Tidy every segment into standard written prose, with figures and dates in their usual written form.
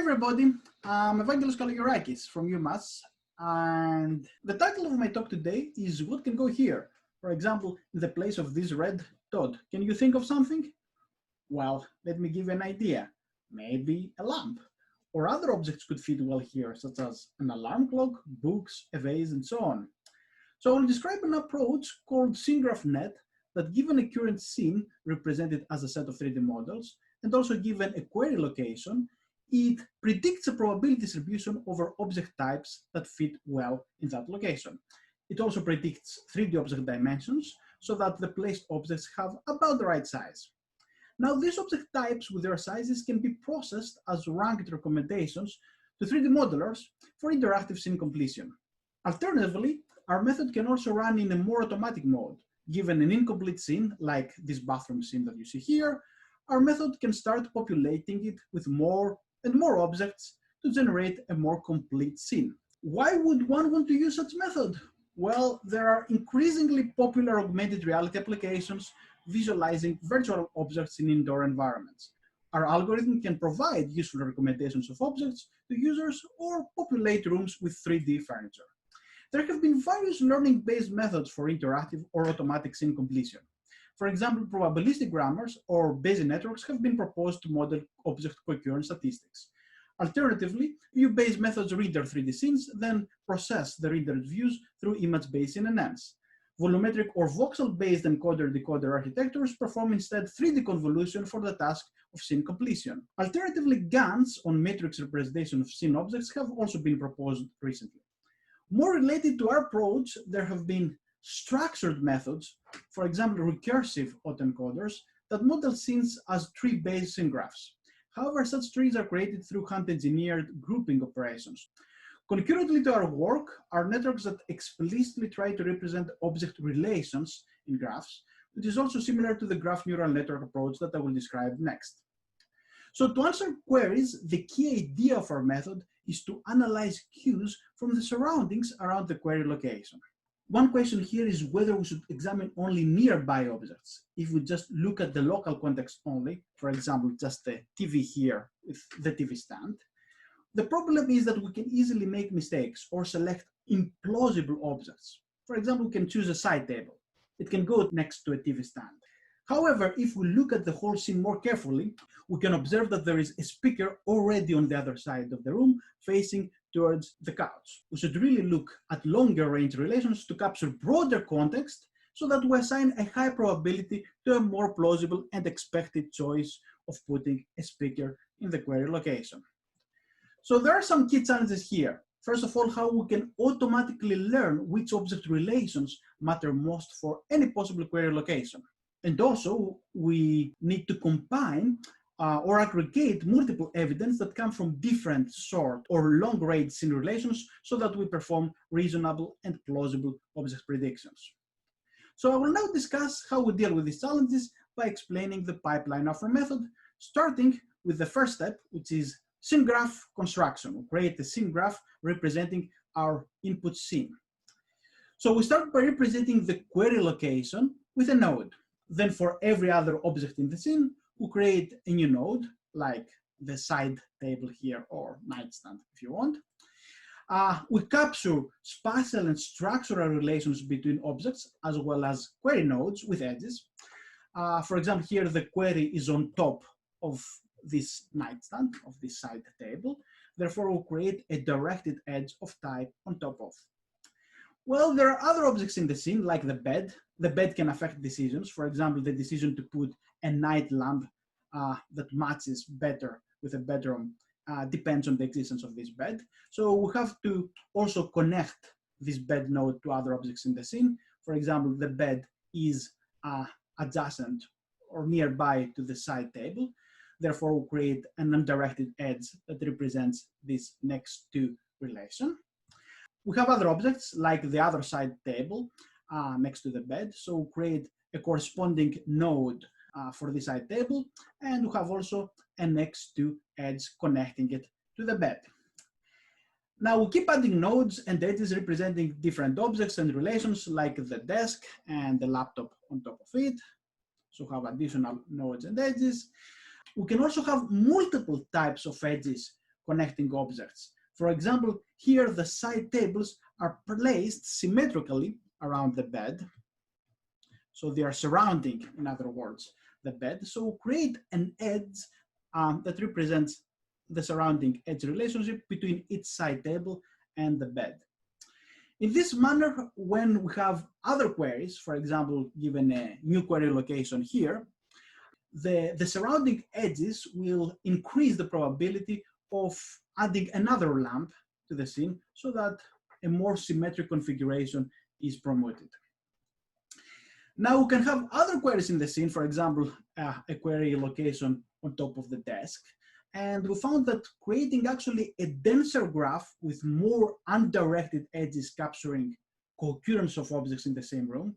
everybody, I'm Evangelos Kalogerakis from UMass, and the title of my talk today is What Can Go Here? For example, in the place of this red dot. Can you think of something? Well, let me give you an idea. Maybe a lamp. Or other objects could fit well here, such as an alarm clock, books, a vase, and so on. So I'll describe an approach called SceneGraphNet that, given a current scene represented as a set of 3D models, and also given a query location, it predicts a probability distribution over object types that fit well in that location. It also predicts 3D object dimensions so that the placed objects have about the right size. Now, these object types with their sizes can be processed as ranked recommendations to 3D modelers for interactive scene completion. Alternatively, our method can also run in a more automatic mode. Given an incomplete scene, like this bathroom scene that you see here, our method can start populating it with more and more objects to generate a more complete scene. Why would one want to use such method? Well, there are increasingly popular augmented reality applications visualizing virtual objects in indoor environments. Our algorithm can provide useful recommendations of objects to users or populate rooms with 3D furniture. There have been various learning-based methods for interactive or automatic scene completion. For example, probabilistic grammars or Bayesian networks have been proposed to model object coherence statistics. Alternatively, view-based methods render 3D scenes, then process the rendered views through image-based CNNs. Volumetric or voxel-based encoder-decoder architectures perform instead 3D convolution for the task of scene completion. Alternatively, GANs on matrix representation of scene objects have also been proposed recently. More related to our approach, there have been structured methods, for example, recursive autoencoders that model scenes as tree-based scene graphs. However, such trees are created through hand-engineered grouping operations. Concurrently to our work are networks that explicitly try to represent object relations in graphs, which is also similar to the graph neural network approach that I will describe next. So to answer queries, the key idea of our method is to analyze cues from the surroundings around the query location. One question here is whether we should examine only nearby objects. If we just look at the local context only, for example, just the TV here with the TV stand, the problem is that we can easily make mistakes or select implausible objects. For example, we can choose a side table. It can go next to a TV stand. However, if we look at the whole scene more carefully, we can observe that there is a speaker already on the other side of the room facing towards the couch. We should really look at longer range relations to capture broader context so that we assign a high probability to a more plausible and expected choice of putting a speaker in the query location. So there are some key challenges here. First of all, how we can automatically learn which object relations matter most for any possible query location. And also, we need to combine or aggregate multiple evidence that come from different short or long-range scene relations so that we perform reasonable and plausible object predictions. So I will now discuss how we deal with these challenges by explaining the pipeline of our method, starting with the first step, which is scene graph construction. We create a scene graph representing our input scene. So we start by representing the query location with a node. Then for every other object in the scene, we create a new node, like the side table here or nightstand if you want. We capture spatial and structural relations between objects as well as query nodes with edges. For example, here the query is on top of this nightstand, of this side table. Therefore, we'll create a directed edge of type on top of. Well, there are other objects in the scene, like the bed. The bed can affect decisions. For example, the decision to put a night lamp that matches better with a bedroom depends on the existence of this bed. So we have to also connect this bed node to other objects in the scene. For example, the bed is adjacent or nearby to the side table. Therefore, we'll create an undirected edge that represents this next to relation. We have other objects like the other side table next to the bed. So we'll create a corresponding node for the side table, and we have also a next to edge connecting it to the bed. Now we keep adding nodes and edges representing different objects and relations like the desk and the laptop on top of it. So we have additional nodes and edges. We can also have multiple types of edges connecting objects. For example, here the side tables are placed symmetrically around the bed. So they are surrounding, in other words, the bed. So create an edge that represents the surrounding edge relationship between each side table and the bed. In this manner, when we have other queries, for example, given a new query location here, the surrounding edges will increase the probability of adding another lamp to the scene so that a more symmetric configuration is promoted. Now we can have other queries in the scene, for example, a query location on top of the desk. And we found that creating actually a denser graph with more undirected edges capturing co-occurrence of objects in the same room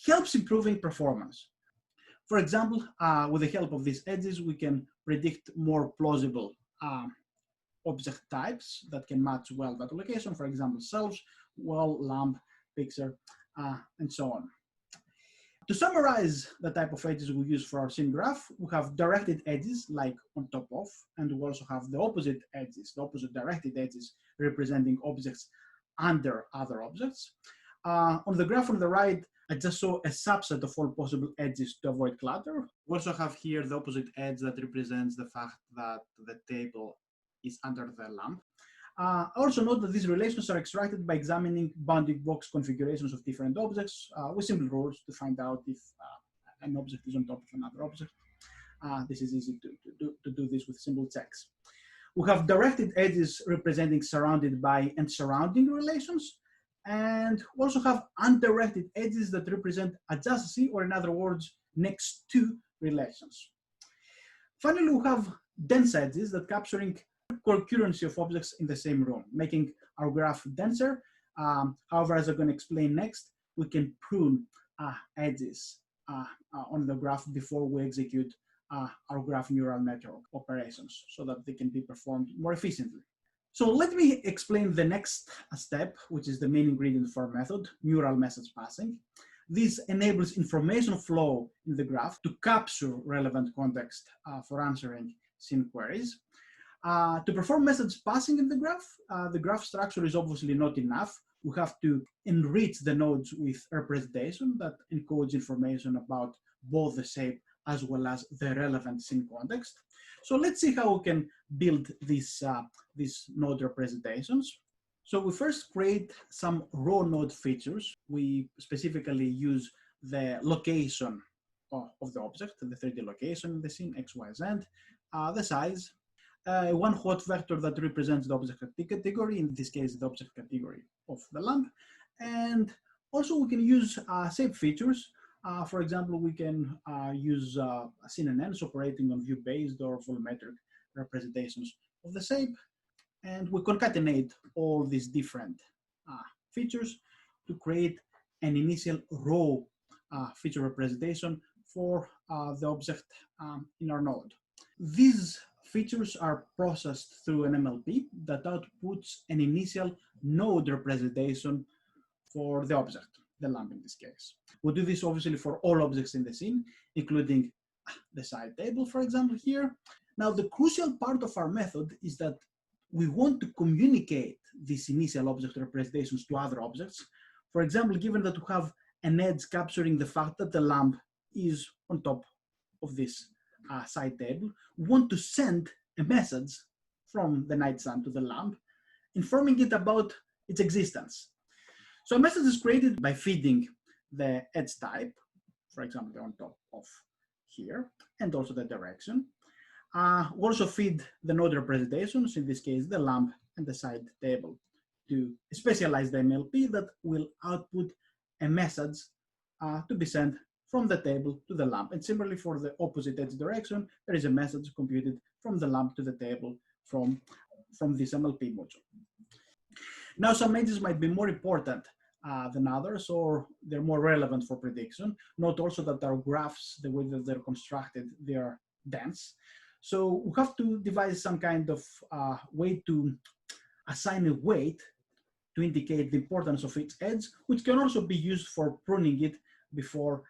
helps improving performance. For example, with the help of these edges, we can predict more plausible object types that can match well that location, for example, shelves, wall, lamp, picture, and so on. To summarize the type of edges we use for our scene graph, we have directed edges like on top of, and we also have the opposite edges, the opposite directed edges representing objects under other objects. On the graph on the right, I just saw a subset of all possible edges to avoid clutter. We also have here the opposite edge that represents the fact that the table is under the lamp. Also note that these relations are extracted by examining bounding box configurations of different objects with simple rules to find out if an object is on top of another object. This is easy to do this with simple checks. We have directed edges representing surrounded by and surrounding relations. And we also have undirected edges that represent adjacency, or in other words, next to relations. Finally, we have dense edges that capturing co-occurrency of objects in the same room, making our graph denser. However, as I'm going to explain next, we can prune edges on the graph before we execute our graph neural network operations so that they can be performed more efficiently. So let me explain the next step, which is the main ingredient for our method, neural message passing. This enables information flow in the graph to capture relevant context for answering scene queries. To perform message passing in the graph structure is obviously not enough. We have to enrich the nodes with representation that encodes information about both the shape as well as the relevant scene context. So let's see how we can build these node representations. So we first create some raw node features. We specifically use the location of the object, the 3D location in the scene, X, Y, Z, the size, one hot vector that represents the object category, in this case, the object category of the lamp. And also we can use shape features. For example, we can use scene and ends operating on view-based or volumetric representations of the shape. And we concatenate all these different features to create an initial raw feature representation for the object in our node. These features are processed through an MLP that outputs an initial node representation for the object, the lamp in this case. We'll do this obviously for all objects in the scene, including the side table, for example, here. Now, the crucial part of our method is that we want to communicate these initial object representations to other objects. For example, given that we have an edge capturing the fact that the lamp is on top of this side table, we want to send a message from the nightstand to the lamp, informing it about its existence. So a message is created by feeding the edge type, for example, the on top of here, and also the direction. We also feed the node representations, in this case, the lamp and the side table, to specialize the MLP that will output a message to be sent from the table to the lamp. And similarly for the opposite edge direction, there is a message computed from the lamp to the table from this MLP module. Now, some edges might be more important than others, or they're more relevant for prediction. Note also that our graphs, the way that they're constructed, they are dense. So we have to devise some kind of way to assign a weight to indicate the importance of each edge, which can also be used for pruning it before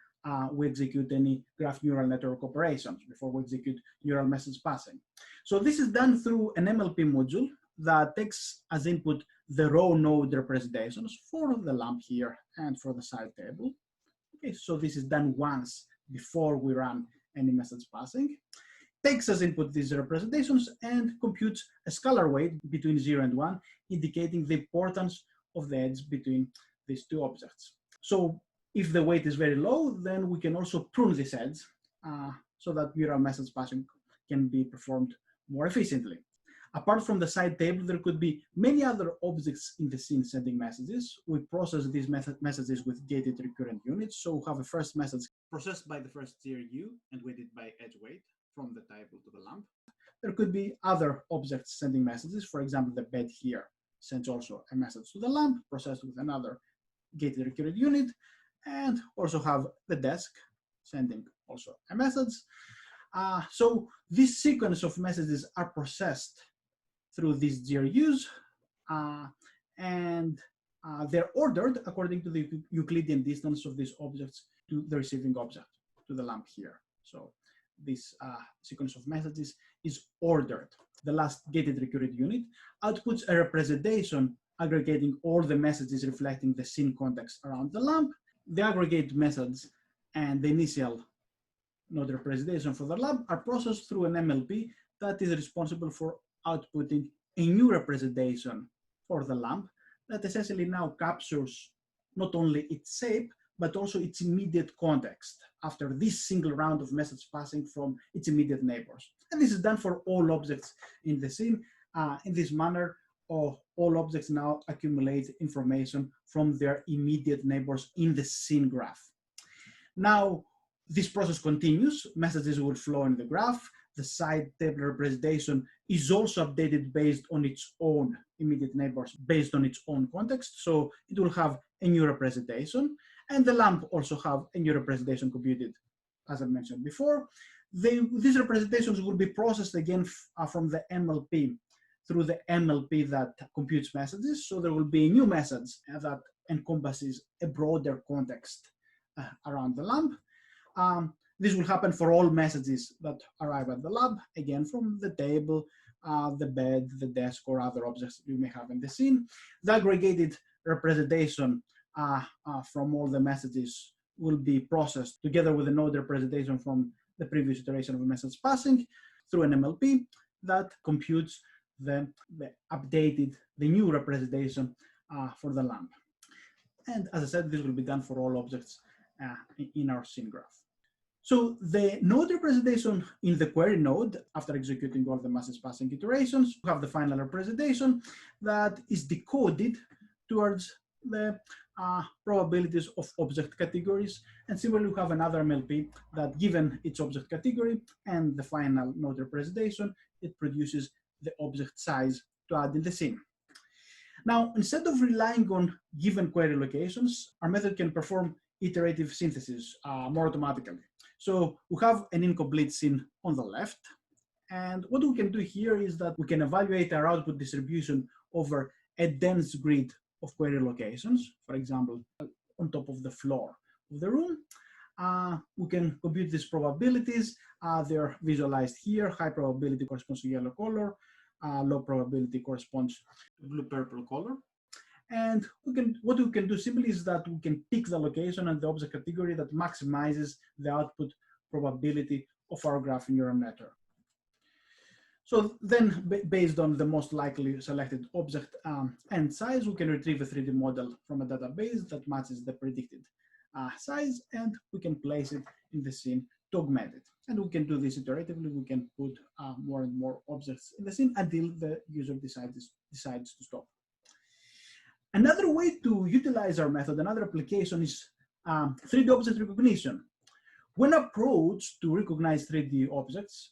we execute any graph neural network operations, before we execute neural message passing. So this is done through an MLP module that takes as input the raw node representations for the lamp here and for the side table. Okay, so this is done once before we run any message passing. Takes as input these representations and computes a scalar weight between 0 and 1, indicating the importance of the edge between these two objects. So if the weight is very low, then we can also prune this edge so that neural message passing can be performed more efficiently. Apart from the side table, there could be many other objects in the scene sending messages. We process these messages with gated recurrent units. So we have a first message processed by the first GRU and weighted by edge weight from the table to the lamp. There could be other objects sending messages. For example, the bed here sends also a message to the lamp, processed with another gated recurrent unit, and also have the desk sending also a message. So this sequence of messages are processed through these GRUs, and they're ordered according to the Euclidean distance of these objects to the receiving object, to the lamp here. So this sequence of messages is ordered. The last gated recurrent unit outputs a representation aggregating all the messages reflecting the scene context around the lamp. The aggregate message and the initial node representation for the lamp are processed through an MLP that is responsible for outputting a new representation for the lamp that essentially now captures not only its shape, but also its immediate context after this single round of message passing from its immediate neighbors. And this is done for all objects in the scene. In this manner, all objects now accumulate information from their immediate neighbors in the scene graph. Now, this process continues. Messages will flow in the graph. The side table representation is also updated based on its own immediate neighbors, based on its own context. So it will have a new representation, and the lamp also have a new representation computed, as I mentioned before. These representations will be processed again from the MLP through the MLP that computes messages. So there will be a new message that encompasses a broader context around the lamp. This will happen for all messages that arrive at the lab, again from the table, the bed, the desk, or other objects you may have in the scene. The aggregated representation from all the messages will be processed together with the node representation from the previous iteration of a message passing through an MLP that computes the new representation for the lamp. And as I said, this will be done for all objects in our scene graph. So the node representation in the query node, after executing all the message passing iterations, we have the final representation that is decoded towards the probabilities of object categories. And similarly, we have another MLP that, given its object category and the final node representation, it produces the object size to add in the scene. Now, instead of relying on given query locations, our method can perform iterative synthesis more automatically. So we have an incomplete scene on the left. And what we can do here is that we can evaluate our output distribution over a dense grid of query locations, for example, on top of the floor of the room. We can compute these probabilities. They're visualized here. High probability corresponds to yellow color. Low probability corresponds to blue-purple color. And what we can do simply is that we can pick the location and the object category that maximizes the output probability of our graph neural network. So then, based on the most likely selected object and size, we can retrieve a 3D model from a database that matches the predicted size, and we can place it in the scene to augment it. And we can do this iteratively. We can put more and more objects in the scene until the user decides to stop. Another way to utilize our method, another application, is 3D object recognition. One approach to recognize 3D objects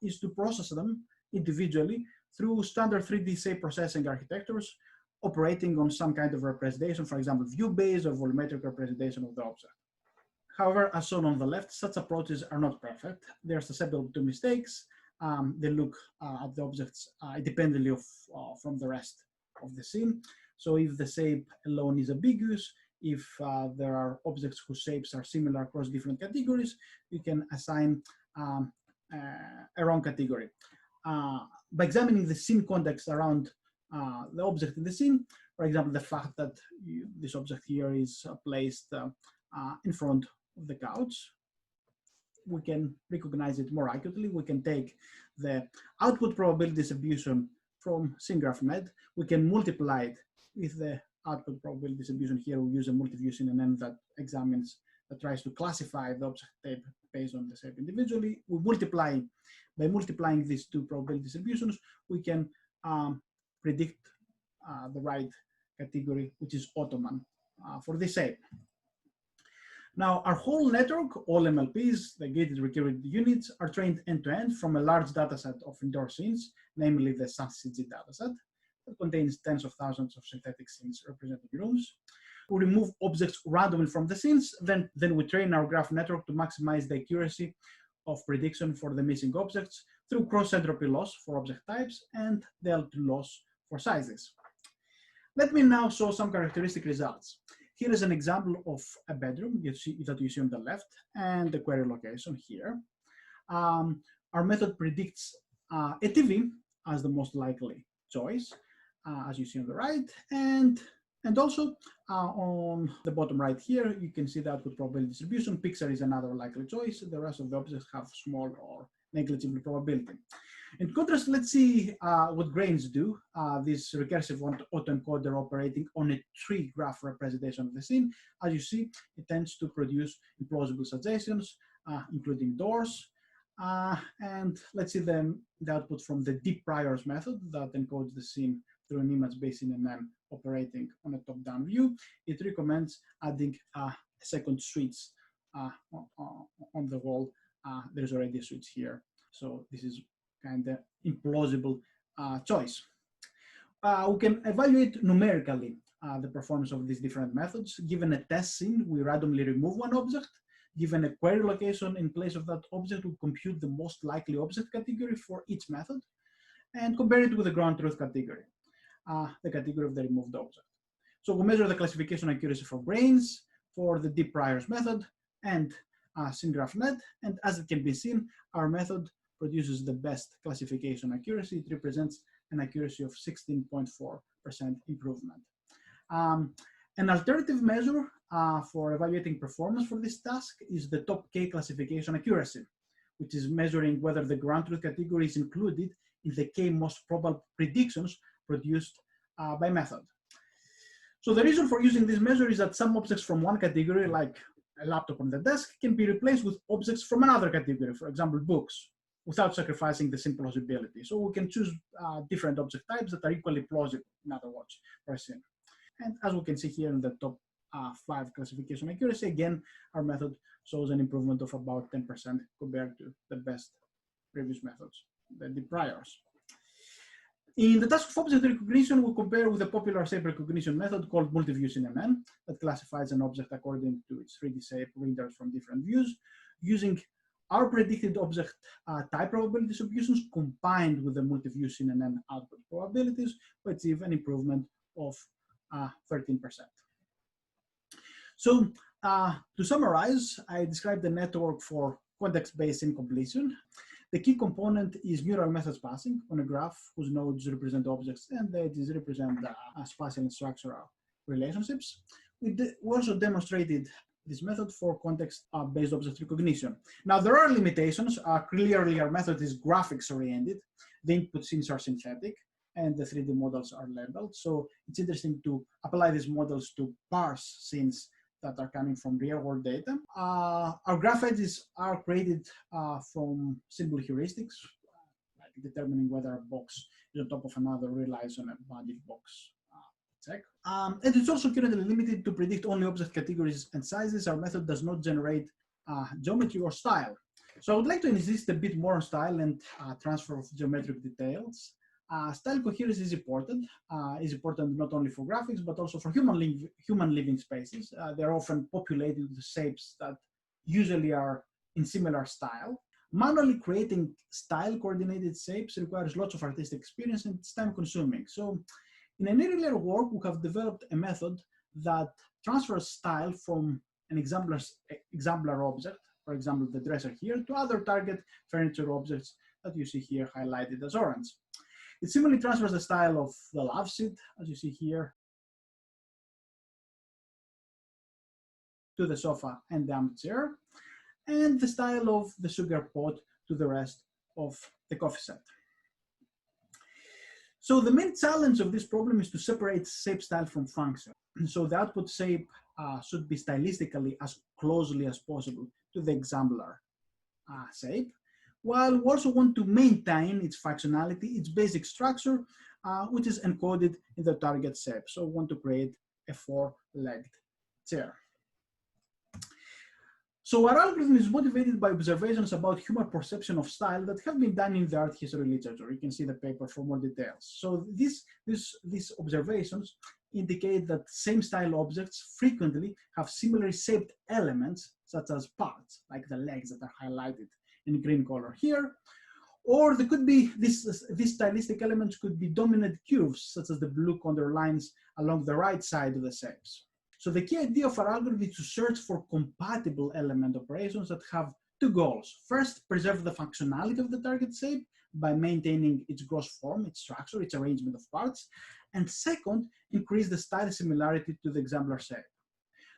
is to process them individually through standard 3D shape processing architectures operating on some kind of representation, for example, view-based or volumetric representation of the object. However, as shown on the left, such approaches are not perfect. They're susceptible to mistakes. They look at the objects independently from the rest of the scene. So if the shape alone is ambiguous, if there are objects whose shapes are similar across different categories, you can assign a wrong category. By examining the scene context around the object in the scene, for example, the fact that this object here is placed in front of the couch, we can recognize it more accurately. We can take the output probability distribution from SceneGraphNet. We can multiply it with the output probability distribution. Here we use a multi-view CNN that tries to classify the object tape based on the shape individually. By multiplying these two probability distributions, we can predict the right category, which is Ottoman, for this shape. Now, our whole network, all MLPs, the gated recurrent units, are trained end-to-end from a large dataset of indoor scenes, namely the SANCG dataset, that contains tens of thousands of synthetic scenes representing rooms. We remove objects randomly from the scenes, then we train our graph network to maximize the accuracy of prediction for the missing objects through cross-entropy loss for object types and delta loss for sizes. Let me now show some characteristic results. Here is an example of a bedroom that you see on the left and the query location here. Our method predicts a TV as the most likely choice, as you see on the right, and also on the bottom right here, you can see the output probability distribution. Pixar is another likely choice. The rest of the objects have small or negligible probability. In contrast, let's see what grains do. This recursive autoencoder operating on a tree graph representation of the scene. As you see, it tends to produce implausible suggestions, including doors. And let's see the output from the deep priors method that encodes the scene through an image-based CNN operating on a top-down view. It recommends adding a second switch on the wall. There's already a switch here, so this is kind of implausible choice. We can evaluate numerically the performance of these different methods. Given a test scene, we randomly remove one object. Given a query location in place of that object, we compute the most likely object category for each method and compare it with the ground truth category, the category of the removed object. So we measure the classification accuracy for grains, for the deep priors method, and SceneGraphNet. And as it can be seen, our method produces the best classification accuracy. It represents an accuracy of 16.4% improvement. An alternative measure for evaluating performance for this task is the top K classification accuracy, which is measuring whether the ground truth category is included in the K most probable predictions produced by method. So the reason for using this measure is that some objects from one category, like a laptop on the desk, can be replaced with objects from another category, for example, books, without sacrificing the scene plausibility. So we can choose different object types that are equally plausible, in other words, for a scene. And as we can see here in the top 5 classification accuracy, again, our method shows an improvement of about 10% compared to the best previous methods, the deep priors. In the task of object recognition, we compare with a popular shape recognition method called multi-view CNN that classifies an object according to its 3D shape rendered from different views, using our predicted object type probability distributions combined with the multi-view CNN output probabilities to achieve an improvement of 13%. So to summarize, I described the network for context-based incompletion. The key component is neural methods passing on a graph whose nodes represent objects and the edges represent spatial and structural relationships. We also demonstrated this method for context-based object recognition. Now, there are limitations. Clearly, our method is graphics-oriented. The input scenes are synthetic, and the 3D models are labeled. So it's interesting to apply these models to parse scenes that are coming from real-world data. Our graph edges are created from simple heuristics, like determining whether a box is on top of another relies on a bounded box check. And it's also currently limited to predict only object categories and sizes. Our method does not generate geometry or style. So I would like to insist a bit more on style and transfer of geometric details. Style coherence is important not only for graphics, but also for human living spaces. They're often populated with shapes that usually are in similar style. Manually creating style coordinated shapes requires lots of artistic experience and it's time consuming. So in an earlier work, we have developed a method that transfers style from an exemplar object, for example, the dresser here, to other target furniture objects that you see here highlighted as orange. It similarly transfers the style of the love seat, as you see here, to the sofa and the armchair, and the style of the sugar pot to the rest of the coffee set. So the main challenge of this problem is to separate shape style from function. So the output shape should be stylistically as closely as possible to the exemplar shape, while we also want to maintain its functionality, its basic structure, which is encoded in the target shape. So we want to create a four-legged chair. So our algorithm is motivated by observations about human perception of style that have been done in the art history literature. You can see the paper for more details. So these observations indicate that same style objects frequently have similarly shaped elements, such as parts, like the legs that are highlighted in green color here. Or there could be, these stylistic elements could be dominant curves, such as the blue contour lines along the right side of the shapes. So the key idea of our algorithm is to search for compatible element operations that have two goals. First, preserve the functionality of the target shape by maintaining its gross form, its structure, its arrangement of parts. And second, increase the style similarity to the exemplar shape.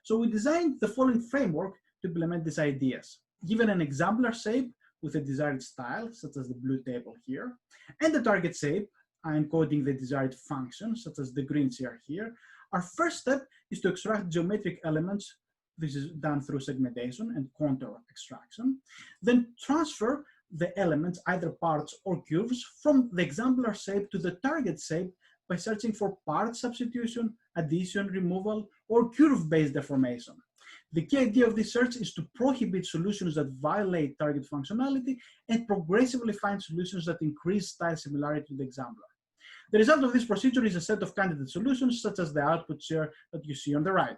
So we designed the following framework to implement these ideas. Given an exemplar shape with a desired style, such as the blue table here, and the target shape, encoding the desired function, such as the green chair here, our first step is to extract geometric elements. This is done through segmentation and contour extraction. Then transfer the elements, either parts or curves, from the exemplar shape to the target shape by searching for part substitution, addition, removal, or curve-based deformation. The key idea of this search is to prohibit solutions that violate target functionality and progressively find solutions that increase style similarity to the exemplar. The result of this procedure is a set of candidate solutions, such as the output chair that you see on the right.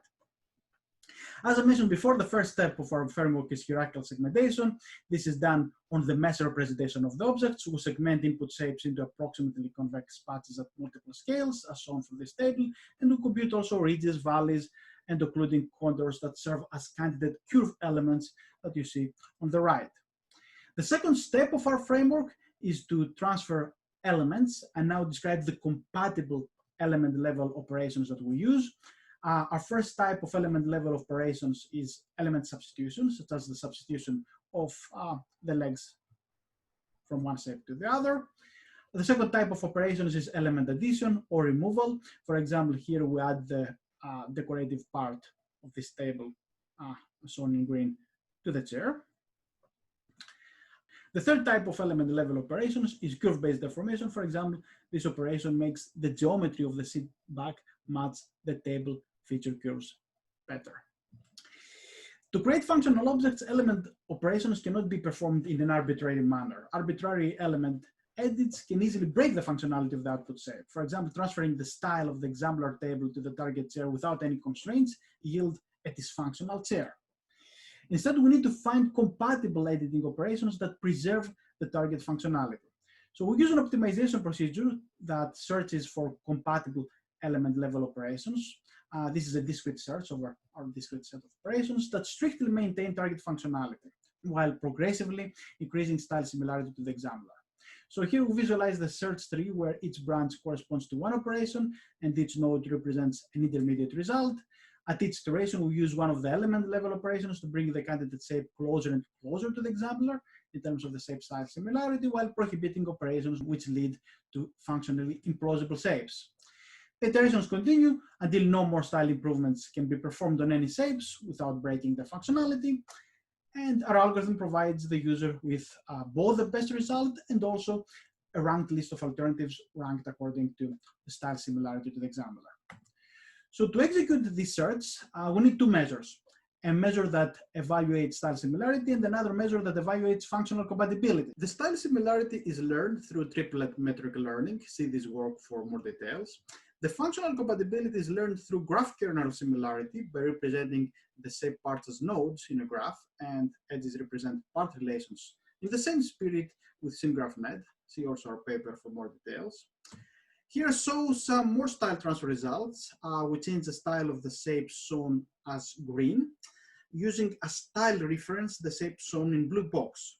As I mentioned before, the first step of our framework is hierarchical segmentation. This is done on the mesh representation of the objects. We segment input shapes into approximately convex patches at multiple scales, as shown from this table, and we compute also ridges, valleys, and occluding contours that serve as candidate curve elements that you see on the right. The second step of our framework is to transfer elements and now describe the compatible element level operations that we use. Our first type of element level operations is element substitution, such as the substitution of the legs from one shape to the other. The second type of operations is element addition or removal. For example, here we add the decorative part of this table, shown in green, to the chair. The third type of element level operations is curve-based deformation. For example, this operation makes the geometry of the seat back match the table feature curves better. To create functional objects, element operations cannot be performed in an arbitrary manner. Arbitrary element edits can easily break the functionality of the output shape. For example, transferring the style of the exemplar table to the target chair without any constraints yield a dysfunctional chair. Instead, we need to find compatible editing operations that preserve the target functionality. So we use an optimization procedure that searches for compatible element level operations. This is a discrete search over our discrete set of operations that strictly maintain target functionality while progressively increasing style similarity to the exemplar. So here we visualize the search tree where each branch corresponds to one operation and each node represents an intermediate result. At each iteration, we use one of the element level operations to bring the candidate shape closer and closer to the exemplar in terms of the shape style similarity, while prohibiting operations which lead to functionally implausible shapes. The iterations continue until no more style improvements can be performed on any shapes without breaking the functionality. And our algorithm provides the user with both the best result and also a ranked list of alternatives ranked according to the style similarity to the exemplar. So to execute this search, we need two measures. A measure that evaluates style similarity and another measure that evaluates functional compatibility. The style similarity is learned through triplet metric learning. See this work for more details. The functional compatibility is learned through graph kernel similarity by representing the shape parts as nodes in a graph, and edges represent part relations in the same spirit with SimGraphNet. See also our paper for more details. Here show some more style transfer results. We change the style of the shape shown as green, using a style reference, the shape shown in blue box.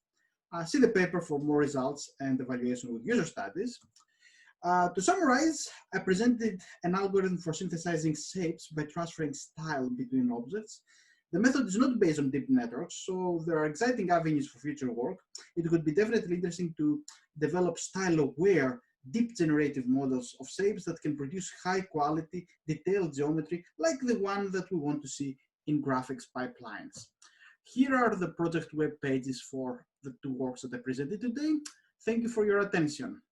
See the paper for more results and evaluation with user studies. To summarize, I presented an algorithm for synthesizing shapes by transferring style between objects. The method is not based on deep networks, so there are exciting avenues for future work. It would be definitely interesting to develop style-aware, deep generative models of shapes that can produce high-quality, detailed geometry like the one that we want to see in graphics pipelines. Here are the project web pages for the two works that I presented today. Thank you for your attention.